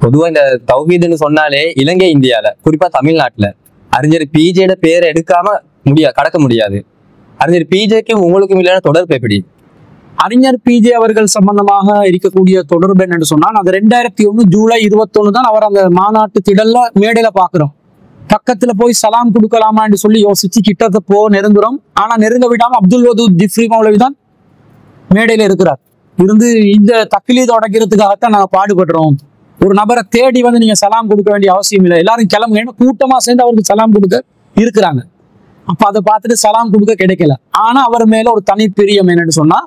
பொதுவா இந்த தௌஹீதுன்னு சொன்னாலே இலங்கை இந்தியால குறிப்பா தமிழ்நாட்டுல அறிஞர் பிஜேட பேரை எடுக்காம கடக்க முடியாது. அறிஞர் பிஜேக்கும் உங்களுக்கும் இல்லையான தொடர்பு எப்படி? அறிஞர் பிஜே அவர்கள் சம்பந்தமாக இருக்கக்கூடிய தொடர்பு என்னன்னு சொன்னால், அது 2001 ஜூலை 21 தான் அவர் அந்த மாநாட்டு திடல்ல மேடையில பாக்குறோம். பக்கத்துல போய் சலாம் கொடுக்கலாமான்னு சொல்லி யோசிச்சு கிட்டத்த நெருங்குறோம். ஆனா நெருங்க விடாம அப்துல் வதூத் ஜிஃப்ரி மௌலவி தான் மேடையில இருக்கிறார். இருந்து இந்த தக்லீத் உடைக்கிறதுக்காகத்தான் நாங்க பாடுபடுறோம். ஒரு நபரை தேடி வந்து நீங்க சலாம் கொடுக்க வேண்டிய அவசியம் இல்லை, எல்லாரும் கிளம்புங்க, கூட்டமா சேர்ந்து அவருக்கு சலாம் கொடுக்க இருக்கிறாங்க. அப்ப அதை பார்த்துட்டு சலாம் கொடுக்க கிடைக்கல. ஆனா அவர் மேல ஒரு தனி பிரியம் என்னன்னு சொன்னா,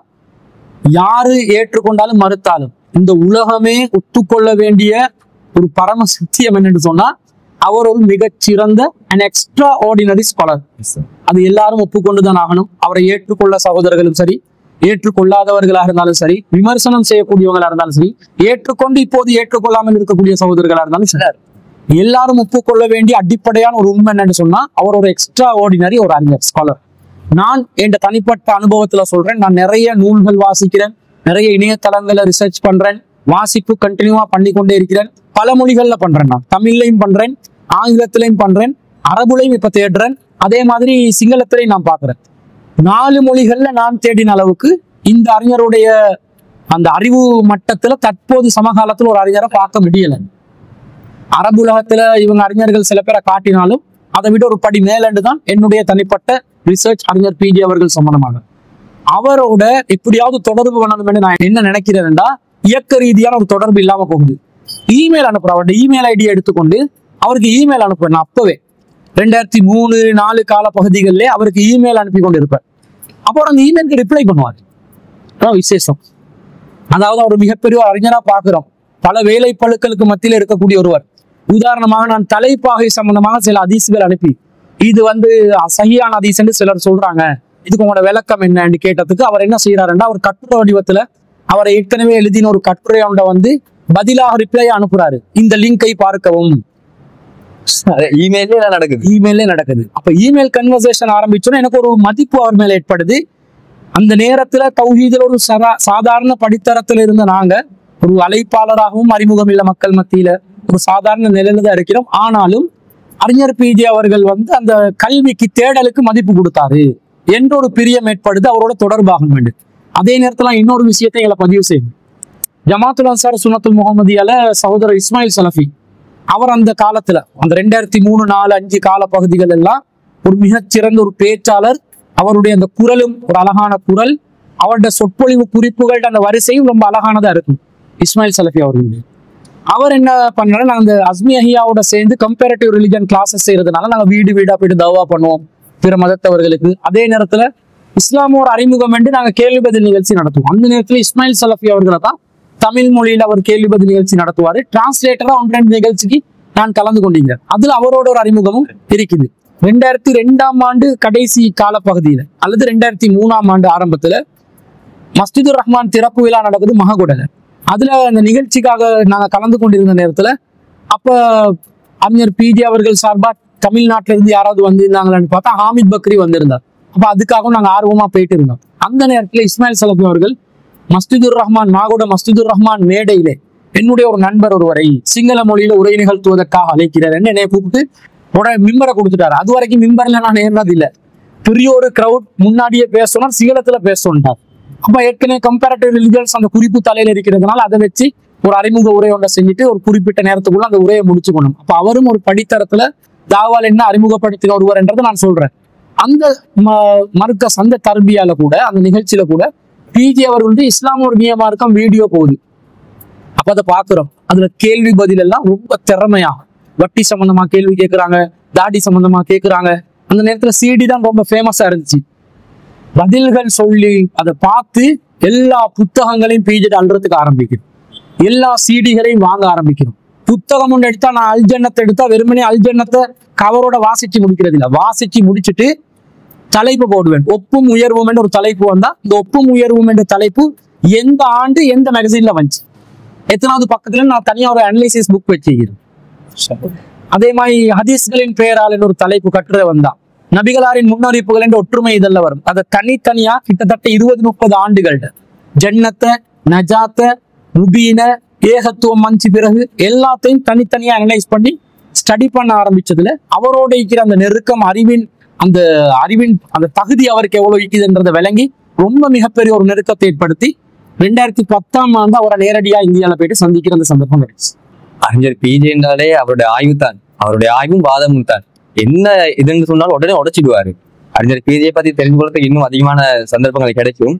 யாரு ஏற்றுக்கொண்டாலும் மறுத்தாலும் இந்த உலகமே ஒத்துக்கொள்ள வேண்டிய ஒரு பரம சத்தியம் என்னன்னு சொன்னா, அவர் ஒரு மிகச்சிறந்த அண்ட் எக்ஸ்ட்ரா ஆர்டினரி ஸ்காலர். அது எல்லாரும் ஒப்புக்கொண்டுதான் ஆகணும். அவரை ஏற்றுக்கொள்ள சகோதரர்களும் சரி, ஏற்றுக்கொள்ளாதவர்களாக இருந்தாலும் சரி, விமர்சனம் செய்யக்கூடியவங்களா இருந்தாலும் சரி, ஏற்றுக்கொண்டு இப்போது ஏற்றுக்கொள்ளாமல் இருக்கக்கூடிய சகோதரர்களா இருந்தாலும் சரி, எல்லாரும் ஒப்புக்கொள்ள வேண்டிய அடிப்படையான ஒரு உண்மை என்னன்னு சொன்னா, அவர் ஒரு எக்ஸ்ட்ரா ஆர்டினரி ஒரு அறிஞர் ஸ்காலர். நான் என் தனிப்பட்ட அனுபவத்துல சொல்றேன். நான் நிறைய நூல்கள் வாசிக்கிறேன், நிறைய இணையதளங்களை ரிசர்ச் பண்றேன், வாசிப்பு கண்டினியூவா பண்ணிக்கொண்டே இருக்கிறேன். பல மொழிகள்ல பண்றேன். நான் தமிழ்லையும் பண்றேன், ஆங்கிலத்திலையும் பண்றேன், அரபுலையும் இப்ப தேடுறேன், அதே மாதிரி சிங்களத்திலையும் நான் பாக்குறேன். 4 மொழிகள்ல நான் தேடின அளவுக்கு இந்த அறிஞருடைய அந்த அறிவு மட்டத்துல தற்போது சமகாலத்துல ஒரு அறிஞரை பார்க்க முடியல. அரபு உலகத்துல இவங்க அறிஞர்கள் சில பேரை காட்டினாலும் அதை விட ஒரு படி மேலண்டு தான் என்னுடைய தனிப்பட்ட ரிசர்ச் அறிஞர் பிஜே அவர்கள் சம்பந்தமாக. அவரோட எப்படியாவது தொடர்பு பண்ணணும் நான் என்ன நினைக்கிறேன்டா, இயக்க ரீதியான ஒரு தொடர்பு இல்லாம போகுது. இமெயில் அனுப்புறேன், அவருடைய இமெயில் ஐடியை எடுத்துக்கொண்டு அவருக்கு இமெயில் அனுப்புவேன். நான் அப்பவே 2003-4 கால பகுதிகளிலே அவருக்கு இமெயில் அனுப்பி கொண்டு இருப்பேன். அப்போ அந்த இமெயிலுக்கு ரிப்ளை பண்ணுவார். அதான் விசேஷம். அதாவது அவர் மிகப்பெரிய அறிஞரா பார்க்கிறோம். பல வேலை பழுக்களுக்கு மத்தியில் இருக்கக்கூடிய ஒருவர். உதாரணமாக நான் தலைப்பாகை சம்பந்தமாக சில ஹதீஸ்கள் அனுப்பி, இது சஹியான ஹதீஸ் என்று சிலர் சொல்றாங்க, இதுக்கு உங்களோட விளக்கம் என்னன்னு கேட்டதுக்கு அவர் என்ன செய்யறாருன்னா, ஒரு கட்டுரை வடிவத்துல அவரை ஏற்கனவே எழுதின ஒரு கட்டுரையோட பதிலாக ரிப்ளை அனுப்புறாரு, இந்த லிங்கை பார்க்கவும். இமெயிலே நடக்குது. அப்ப இமெயில் கன்வர்சேஷன் ஆரம்பிச்சோன்னா எனக்கு ஒரு மதிப்பு அவர் மேல ஏற்படுது. அந்த நேரத்துல தௌஹீதுல ஒரு சாதாரண படித்தரத்துல இருந்த நாங்க ஒரு அழைப்பாளராகவும் அறிமுகம் இல்ல மக்கள் மத்தியில ஒரு சாதாரண நிலையில தான் இருக்கிறோம். ஆனாலும் அறிஞர் பிஜே அவர்கள் அந்த கல்விக்கு தேடலுக்கு மதிப்பு கொடுத்தாரு என்ற ஒரு பிரியம் ஏற்படுது. அவரோட தொடர்பாக வேண்டும். அதே நேரத்துல இன்னொரு விஷயத்தை எங்களை பதிவு செய்யணும். ஜமாத்துல் அன்சார் சுன்னத்துல் முஹம்மதியால சகோதரர் இஸ்மாயில் சலஃபி அவர் அந்த காலத்துல அந்த 2003, 4, 5 கால பகுதிகள் எல்லாம் ஒரு மிகச்சிறந்த ஒரு பேச்சாளர். அவருடைய அந்த குரலும் ஒரு அழகான குரல், அவருடைய சொற்பொழிவு குறிப்புகள் அந்த வரிசையும் ரொம்ப அழகானதா இருக்கும். இஸ்மாயில் சலஃபி அவர்களுடைய அவர் என்ன பண்ணாரு, நாங்க அந்த அஸ்மி அஹியாவோட சேர்ந்து கம்பேரட்டிவ் ரிலிஜன் கிளாஸஸ் செய்யறதுனால நாங்க வீடு வீடா போயிட்டு தவா பண்ணுவோம் பிற மதத்தவர்களுக்கு. அதே நேரத்துல இஸ்லாமோட அறிமுகம் என்று நாங்க கேள்வி பதில் நிகழ்ச்சி நடத்துவோம். அந்த நேரத்துல இஸ்மாயில் சலஃபி அவர்களை தான் தமிழ் மொழியில அவர் கேள்வி பதில் நிகழ்ச்சி நடத்துவாரு. டிரான்ஸ்லேட்டரா 1-2 நிகழ்ச்சிக்கு நான் கலந்து கொண்டீங்க. அதுல அவரோட ஒரு அறிமுகமும் இருக்குது. 2002ஆம் ஆண்டு கடைசி கால பகுதியில அல்லது 2003ஆம் ஆண்டு ஆரம்பத்துல மஸ்ஜிதுர் ரஹ்மான் திறப்பு விழா நடக்குது மககுடல. அதுல அந்த நிகழ்ச்சிக்காக நாங்க கலந்து கொண்டிருந்த நேரத்துல அப்ப அறிஞர் பிஜே அவர்கள் சார்பா தமிழ்நாட்டில இருந்து யாராவது வந்திருந்தாங்களான்னு பார்த்தா ஹாமித் பக்ரி வந்திருந்தார். அப்ப அதுக்காகவும் நாங்க ஆர்வமா போயிட்டு இருந்தோம். அந்த நேரத்துல இஸ்மாயில் சலஃபி அவர்கள் மஸ்ஜிதுர் ரஹ்மான் மாகோட மஸ்ஜிதுர் ரஹ்மான் மேடையிலே என்னுடைய ஒரு நண்பர் ஒருவரை சிங்கள மொழியில உரை நிகழ்த்துவதற்காக அழைக்கிறார். என்னை கூப்பிட்டு மிம்பரை கொடுத்துட்டாரு. அது வரைக்கும் மிம்பர்ல நான் ஏறினது இல்லை. பெரிய ஒரு கிரௌட் முன்னாடியே பேசணும், சிங்களத்துல பேசணும்ட்டார். அப்ப ஏற்கனவே கம்பேரட்டிவ் ரிலிஜன்ஸ் அந்த குறிப்பு தலையில இருக்கிறதுனால அதை வச்சு ஒரு அறிமுக உரை ஒன்றை செஞ்சுட்டு ஒரு குறிப்பிட்ட நேரத்துக்குள்ள அந்த உரையை முடிச்சுக்கணும். அப்ப அவரும் ஒரு படித்தரத்துல தாவால் என்ன அறிமுகப்படுத்தின ஒருவர் என்றதை நான் சொல்றேன். அந்த மர்கஸ் அந்த தர்பியால கூட அந்த நிகழ்ச்சியில கூட பிஜே அவர்களுடைய இஸ்லாமோட நியமார்க்கம் வீடியோ போகுது. அப்ப அதை பாக்குறோம். அதுல கேள்வி பதில் எல்லாம் ரொம்ப திறமையா, வட்டி சம்பந்தமா கேள்வி கேட்கிறாங்க, தாடி சம்பந்தமா கேட்கிறாங்க. அந்த நேரத்துல சிடி தான் ரொம்ப ஃபேமஸா இருந்துச்சு. பதில்கள் சொல்லி அதை பார்த்து எல்லா புத்தகங்களையும் பிஜே அல்றதுக்கு ஆரம்பிக்கணும். எல்லா சிடிகளையும் வாங்க ஆரம்பிக்கணும். புத்தகம் ஒன்று எடுத்தா நான் அல்ஜன்னத்தை எடுத்தா வெறுமனே அல்ஜன்னத்தை கவரோட வாசிச்சு முடிக்கிறது இல்லை. வாசிச்சு முடிச்சுட்டு தலைப்பு போடுவேன். ஒப்பும் உயர்வும் என்ற ஒரு தலைப்பு வந்தா இந்த ஒப்பும் உயர்வும் என்ற தலைப்பு எந்த ஆண்டு எந்த மேகசின்ல வந்துச்சு, எத்தனாவது பக்கத்துல நான் தனியா ஒரு அனலைசிஸ் புக் வச்சுக்கிறேன். அதே மாதிரி ஹதீஸ்களின் பெயரால் என்ற ஒரு தலைப்பு கட்டுரை வந்தா நபிகளாரின் முன்னறிப்புகள் என்ற ஒற்றுமை இதெல்லாம் வரும். அதை தனித்தனியா கிட்டத்தட்ட 20-30 ஆண்டுகள்ட்ட ஜன்னத்தை, நஜாத்த, முபீன ஏகத்துவம் மஞ்சி பிறகு எல்லாத்தையும் தனித்தனியா அனலைஸ் பண்ணி ஸ்டடி பண்ண ஆரம்பிச்சதுல அவரோட இருக்கிற அந்த நெருக்கம் அறிவின் அந்த தகுதி அவருக்கு எவ்வளவு இருக்குதுன்றதை விளங்கி ரொம்ப மிகப்பெரிய ஒரு நெருக்கத்தை ஏற்படுத்தி 2010 அவரை நேரடியா இந்தியாவில போயிட்டு சந்திக்கிற அந்த சந்தர்ப்பம் கிடைச்சு. அறிஞர் பிஜே என்றாலே அவருடைய ஆய்வு தான், அவருடைய ஆய்வும் வாதமும் தான். என்ன இதுன்னு சொன்னாலும் உடனே உடைச்சிடுவாரு. அறிஞர் பிஜே பத்தி தெரிந்து கொள்றதுக்கு இன்னும் அதிகமான சந்தர்ப்பங்கள் கிடைக்கும்.